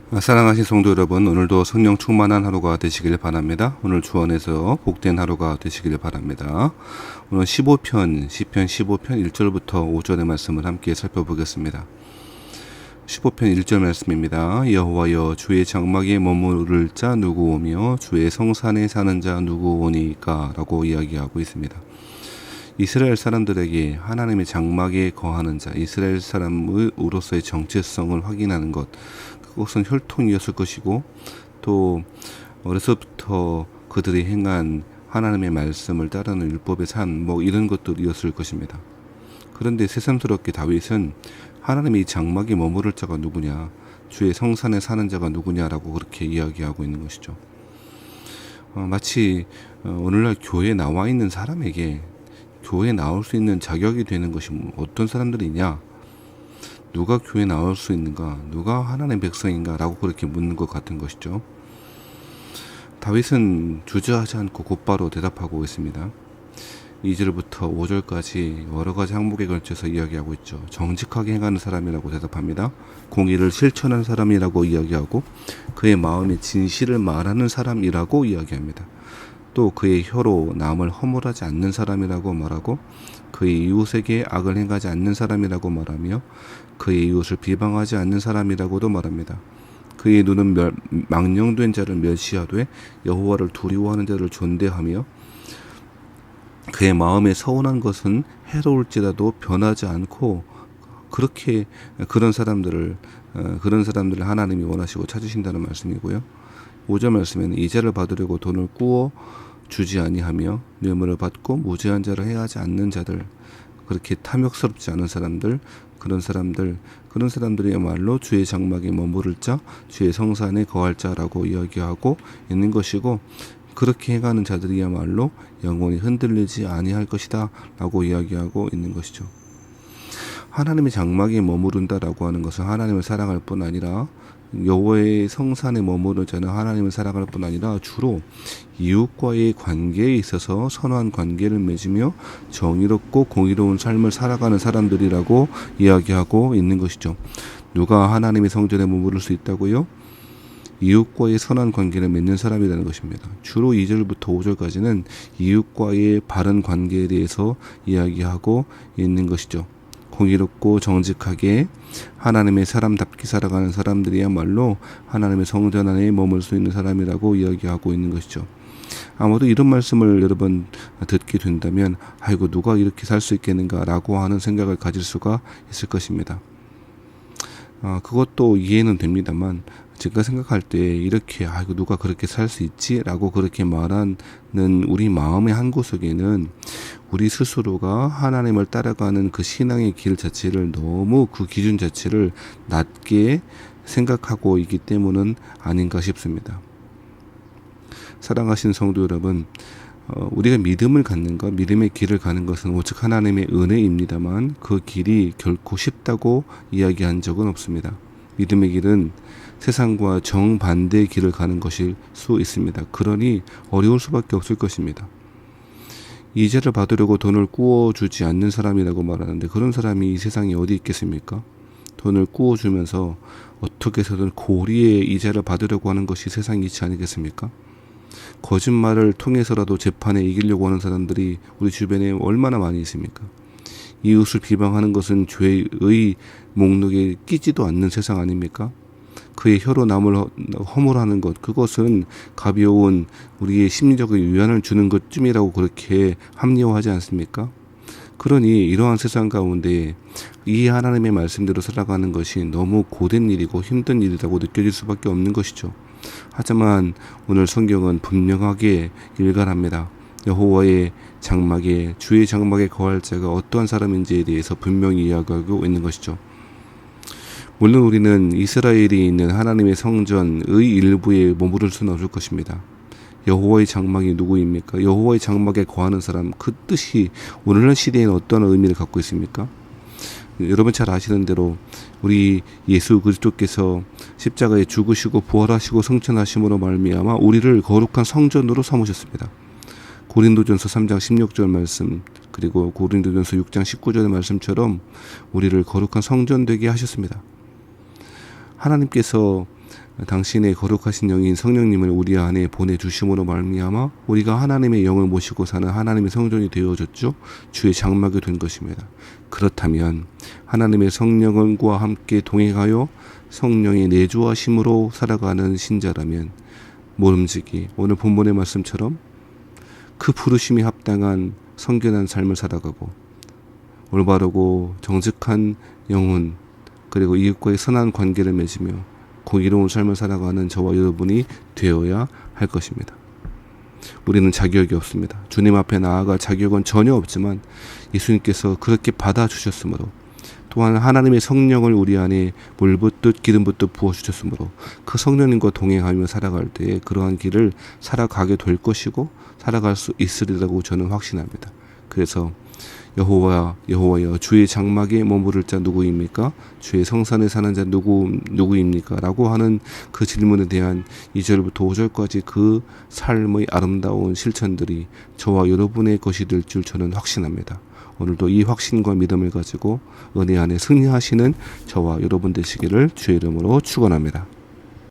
사랑하신 성도 여러분, 오늘도 성령 충만한 하루가 되시길 바랍니다. 오늘 주안에서 복된 하루가 되시길 바랍니다. 오늘 시편 15편 1절부터 5절의 말씀을 함께 살펴보겠습니다. 시편 1절 말씀입니다. 여호와여, 주의 장막에 머무를 자 누구 오며 주의 성산에 사는 자 누구 오니까? 라고 이야기하고 있습니다. 이스라엘 사람들에게 하나님의 장막에 거하는 자, 이스라엘 사람으로서의 정체성을 확인하는 것, 그것은 혈통이었을 것이고, 또 어려서부터 그들이 행한 하나님의 말씀을 따르는 율법의 삶, 이런 것들이었을 것입니다. 그런데 새삼스럽게 다윗은 하나님의 장막에 머무를 자가 누구냐, 주의 성산에 사는 자가 누구냐라고 그렇게 이야기하고 있는 것이죠. 마치 오늘날 교회에 나와 있는 사람에게 교회에 나올 수 있는 자격이 되는 것이 어떤 사람들이냐, 누가 교회에 나올 수 있는가, 누가 하나님의 백성인가 라고 그렇게 묻는 것 같은 것이죠. 다윗은 주저하지 않고 곧바로 대답하고 있습니다. 2절부터 5절까지 여러 가지 항목에 걸쳐서 이야기하고 있죠. 정직하게 행하는 사람이라고 대답합니다. 공의를 실천하는 사람이라고 이야기하고, 그의 마음에 진실을 말하는 사람이라고 이야기합니다. 또 그의 혀로 남을 허물하지 않는 사람이라고 말하고, 그의 이웃에게 악을 행하지 않는 사람이라고 말하며, 그의 이웃을 비방하지 않는 사람이라고도 말합니다. 그의 눈은 망령된 자를 멸시하되 여호와를 두려워하는 자를 존대하며, 그의 마음에 서운한 것은 해로울지라도 변하지 않고, 그렇게 그런 사람들을 하나님이 원하시고 찾으신다는 말씀이고요. 5절 말씀에는 이자를 받으려고 돈을 꾸어 주지 아니하며 뇌물을 받고 무죄한 자를 해하지 않는 자들, 그렇게 탐욕스럽지 않은 사람들, 그런 사람들이야말로 주의 장막에 머무를 자, 주의 성산에 거할 자라고 이야기하고 있는 것이고, 그렇게 행하는 자들이야말로 영원히 흔들리지 아니할 것이다 라고 이야기하고 있는 것이죠. 하나님의 장막에 머무른다라고 하는 것은 하나님을 사랑할 뿐 아니라, 여호와의 성산에 머무르는 자는 하나님을 사랑할 뿐 아니라 주로 이웃과의 관계에 있어서 선한 관계를 맺으며 정의롭고 공의로운 삶을 살아가는 사람들이라고 이야기하고 있는 것이죠. 누가 하나님의 성전에 머무를 수 있다고요? 이웃과의 선한 관계를 맺는 사람이라는 것입니다. 주로 2절부터 5절까지는 이웃과의 바른 관계에 대해서 이야기하고 있는 것이죠. 공의롭고 정직하게 하나님의 사람답게 살아가는 사람들이야말로 하나님의 성전 안에 머물 수 있는 사람이라고 이야기하고 있는 것이죠. 아마도 이런 말씀을 여러분 듣게 된다면, 아이고 누가 이렇게 살 수 있겠는가 라고 하는 생각을 가질 수가 있을 것입니다. 그것도 이해는 됩니다만, 제가 생각할 때 이렇게 아이고 누가 그렇게 살 수 있지? 라고 그렇게 말하는 우리 마음의 한 구석에는 우리 스스로가 하나님을 따라가는 그 신앙의 길 자체를, 너무 그 기준 자체를 낮게 생각하고 있기 때문은 아닌가 싶습니다. 사랑하신 성도 여러분, 우리가 믿음을 갖는 것, 믿음의 길을 가는 것은 오직 하나님의 은혜입니다만, 그 길이 결코 쉽다고 이야기한 적은 없습니다. 믿음의 길은 세상과 정반대의 길을 가는 것일 수 있습니다. 그러니 어려울 수밖에 없을 것입니다. 이자를 받으려고 돈을 꾸어주지 않는 사람이라고 말하는데, 그런 사람이 이 세상에 어디 있겠습니까? 돈을 꾸어주면서 어떻게 해서든 고리에 이자를 받으려고 하는 것이 세상에 있지 않겠습니까? 거짓말을 통해서라도 재판에 이기려고 하는 사람들이 우리 주변에 얼마나 많이 있습니까? 이웃을 비방하는 것은 죄의 목록에 끼지도 않는 세상 아닙니까? 그의 혀로 남을 허물하는 것, 그것은 가벼운 우리의 심리적인 위안을 주는 것쯤이라고 그렇게 합리화하지 않습니까? 그러니 이러한 세상 가운데 이 하나님의 말씀대로 살아가는 것이 너무 고된 일이고 힘든 일이라고 느껴질 수밖에 없는 것이죠. 하지만 오늘 성경은 분명하게 일갈합니다. 여호와의 장막에, 주의 장막에 거할 자가 어떠한 사람인지에 대해서 분명히 이야기하고 있는 것이죠. 물론 우리는 이스라엘이 있는 하나님의 성전의 일부에 머무를 수는 없을 것입니다. 여호와의 장막이 누구입니까? 여호와의 장막에 거하는 사람, 그 뜻이 오늘날 시대에는 어떤 의미를 갖고 있습니까? 여러분 잘 아시는 대로 우리 예수 그리스도께서 십자가에 죽으시고 부활하시고 승천하심으로 말미암아 우리를 거룩한 성전으로 삼으셨습니다. 고린도전서 3장 16절 말씀, 그리고 고린도전서 6장 19절의 말씀처럼 우리를 거룩한 성전 되게 하셨습니다. 하나님께서 당신의 거룩하신 영인 성령님을 우리 안에 보내주심으로 말미암아 우리가 하나님의 영을 모시고 사는 하나님의 성전이 되어졌죠. 주의 장막이 된 것입니다. 그렇다면 하나님의 성령과 함께 동행하여 성령의 내주하심으로 살아가는 신자라면 모름지기 오늘 본문의 말씀처럼 그 부르심이 합당한 성결한 삶을 살아가고 올바르고 정직한 영혼 그리고 이웃과의 선한 관계를 맺으며 공의로운 삶을 살아가는 저와 여러분이 되어야 할 것입니다. 우리는 자격이 없습니다. 주님 앞에 나아갈 자격은 전혀 없지만 예수님께서 그렇게 받아주셨으므로 또한 하나님의 성령을 우리 안에 물붓듯 기름붓듯 부어주셨으므로 그 성령님과 동행하며 살아갈 때에 그러한 길을 살아가게 될 것이고 살아갈 수 있으리라고 저는 확신합니다. 그래서 여호와여 주의 장막에 머무를 자 누구입니까? 주의 성산에 사는 자 누구입니까? 라고 하는 그 질문에 대한 2절부터 5절까지 그 삶의 아름다운 실천들이 저와 여러분의 것이 될 줄 저는 확신합니다. 오늘도 이 확신과 믿음을 가지고 은혜 안에 승리하시는 저와 여러분 되시기를 주의 이름으로 축원합니다.